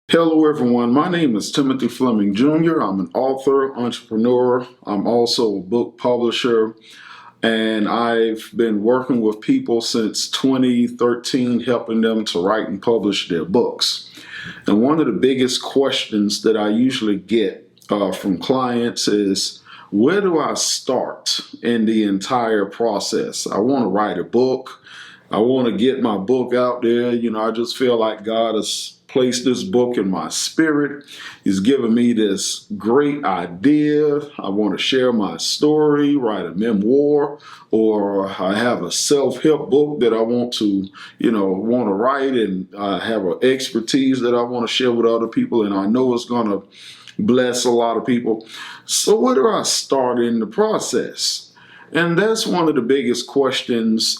Hello, everyone. My name is Timothy Fleming Jr. I'm an author, entrepreneur. I'm also a book publisher, and I've been working with people since 2013, helping them to write and publish their books. And one of the biggest questions that I usually get from clients is, where do I start in the entire process? I want to write a book. I want to get my book out there. I just feel like God has placed this book in my spirit. He's given me this great idea. I want to share my story, write a memoir, or I have a self-help book that I want to write, and I have an expertise that I want to share with other people, and I know it's going to bless a lot of people. So where do I start in the process? And that's one of the biggest questions.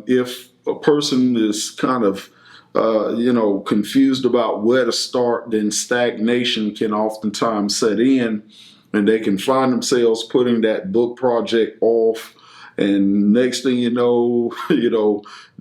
If a person is kind of confused about where to start, then stagnation can oftentimes set in, and they can find themselves putting that book project off. And next thing you know,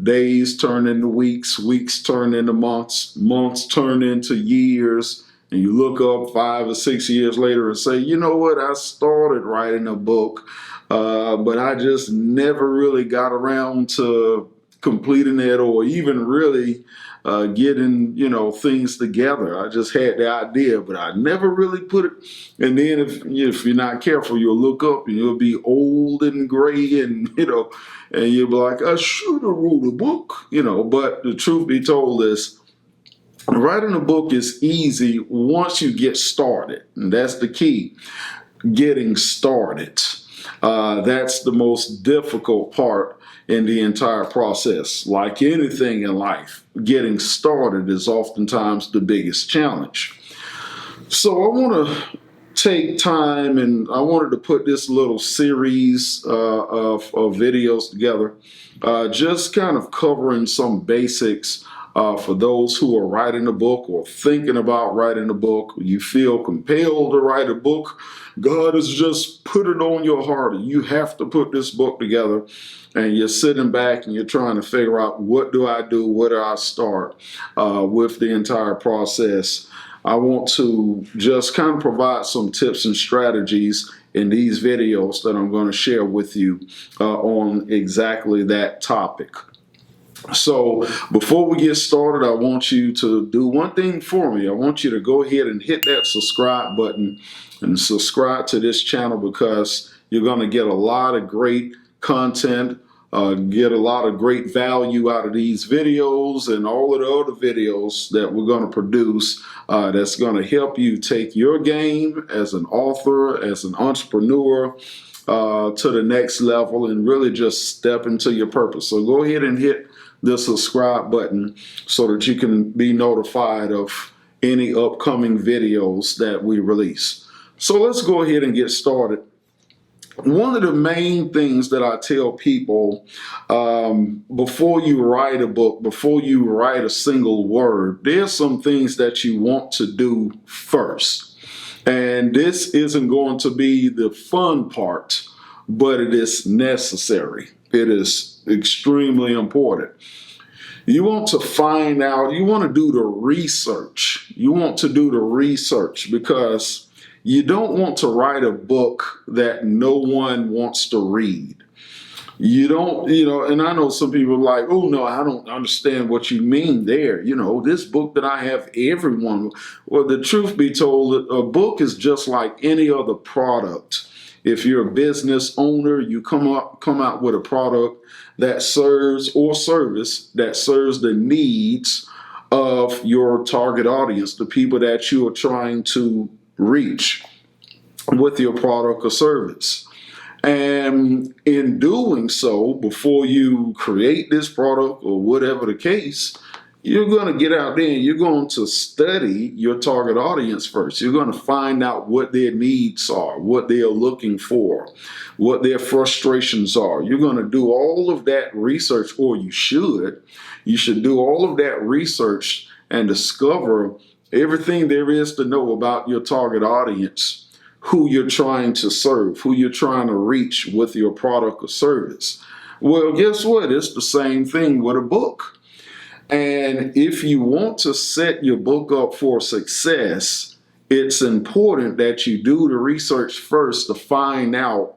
days turn into weeks, weeks turn into months, months turn into years. And you look up 5 or 6 years later and say, you know what, I started writing a book, but I just never really got around to completing it or even really getting, things together. I just had the idea, but I never really put it. And then if you're not careful, you'll look up and you'll be old and gray and you'll be like, I should have wrote a book, but the truth be told is, writing a book is easy once you get started, and that's the key, getting started. That's the most difficult part in the entire process. Like anything in life, getting started is oftentimes the biggest challenge. So I want to take time, and I wanted to put this little series of videos together, just kind of covering some basics for those who are writing a book or thinking about writing a book. You feel compelled to write a book. God has just put it on your heart. You have to put this book together. And you're sitting back and you're trying to figure out, what do I do? Where do I start with the entire process? I want to just kind of provide some tips and strategies in these videos that I'm going to share with you on exactly that topic. So before we get started, I want you to do one thing for me. I want you to go ahead and hit that subscribe button and subscribe to this channel, because you're going to get a lot of great content, get a lot of great value out of these videos and all of the other videos that we're going to produce that's going to help you take your game as an author, as an entrepreneur, to the next level and really just step into your purpose. So go ahead and hit the subscribe button so that you can be notified of any upcoming videos that we release. So let's go ahead and get started. One of the main things that I tell people, before you write a book, before you write a single word, there's some things that you want to do first. And this isn't going to be the fun part, but it is necessary. It is extremely important. You want to find out, you want to do the research. You want to do the research because you don't want to write a book that no one wants to read. You don't, and I know some people are like, oh no, I don't understand what you mean there. This book that I have, everyone. Well, the truth be told, a book is just like any other product. If you're a business owner, you come out with a product that serves, or service that serves the needs of your target audience, the people that you are trying to reach with your product or service. And in doing so, before you create this product or whatever the case, you're going to get out there and you're going to study your target audience first. You're going to find out what their needs are, what they are looking for, what their frustrations are. You're going to do all of that research, or you should. You should do all of that research and discover everything there is to know about your target audience, who you're trying to serve, who you're trying to reach with your product or service. Well, guess what? It's the same thing with a book. And if you want to set your book up for success, it's important that you do the research first to find out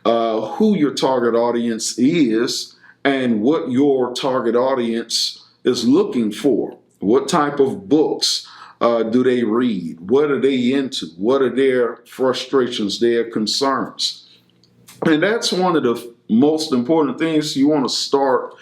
who your target audience is and what your target audience is looking for. What type of books do they read? What are they into? What are their frustrations, their concerns? And that's one of the most important things. You want to start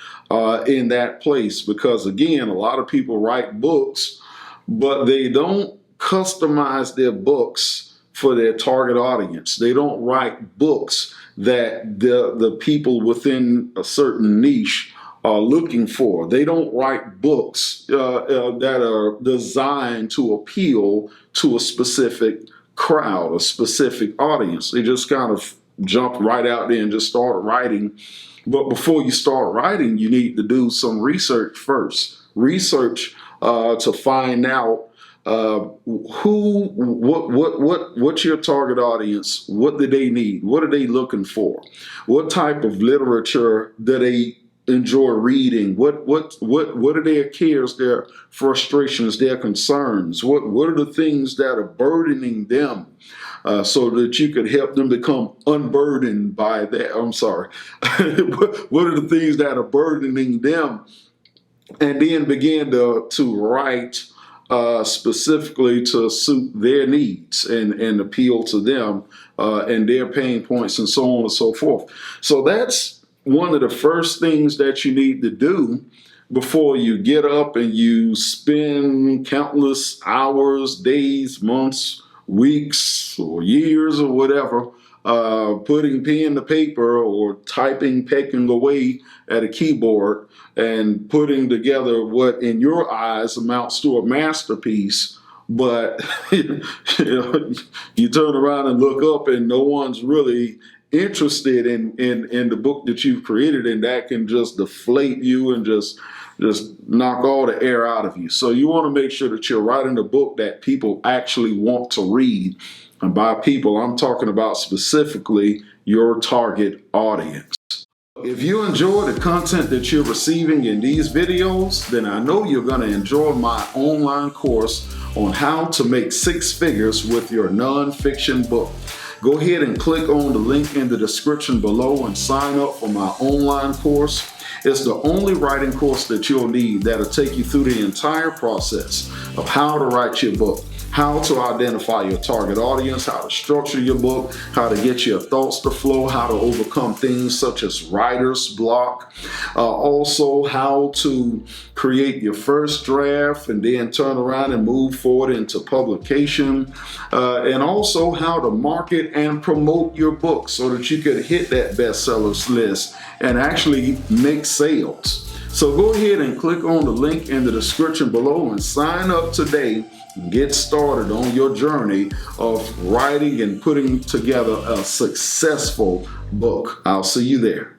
in that place, because again, a lot of people write books, but they don't customize their books for their target audience. They don't write books that the people within a certain niche are looking for. They don't write books that are designed to appeal to a specific crowd, a specific audience. They just kind of jump right out there and just start writing. But before you start writing, you need to do some research first. Research to find out what's your target audience? What do they need? What are they looking for? What type of literature do they enjoy reading? What are their cares, their frustrations, their concerns? What are the things that are burdening them? So that you could help them become unburdened by that. I'm sorry. What are the things that are burdening them? And then begin to write specifically to suit their needs and appeal to them and their pain points and so on and so forth. So that's one of the first things that you need to do before you get up and you spend countless hours, days, months, weeks, or years, or whatever, putting pen to paper or typing, pecking away at a keyboard and putting together what in your eyes amounts to a masterpiece. But you turn around and look up and no one's really interested in the book that you've created, and that can just deflate you and just knock all the air out of you. So you want to make sure that you're writing a book that people actually want to read. And by people, I'm talking about specifically your target audience. If you enjoy the content that you're receiving in these videos, then I know you're going to enjoy my online course on how to make 6 figures with your nonfiction book. Go ahead and click on the link in the description below and sign up for my online course. It's the only writing course that you'll need that'll take you through the entire process of how to write your book, how to identify your target audience, how to structure your book, how to get your thoughts to flow, how to overcome things such as writer's block, also how to create your first draft and then turn around and move forward into publication, and also how to market and promote your book so that you could hit that bestsellers list and actually make sales. So go ahead and click on the link in the description below and sign up today. Get started on your journey of writing and putting together a successful book. I'll see you there.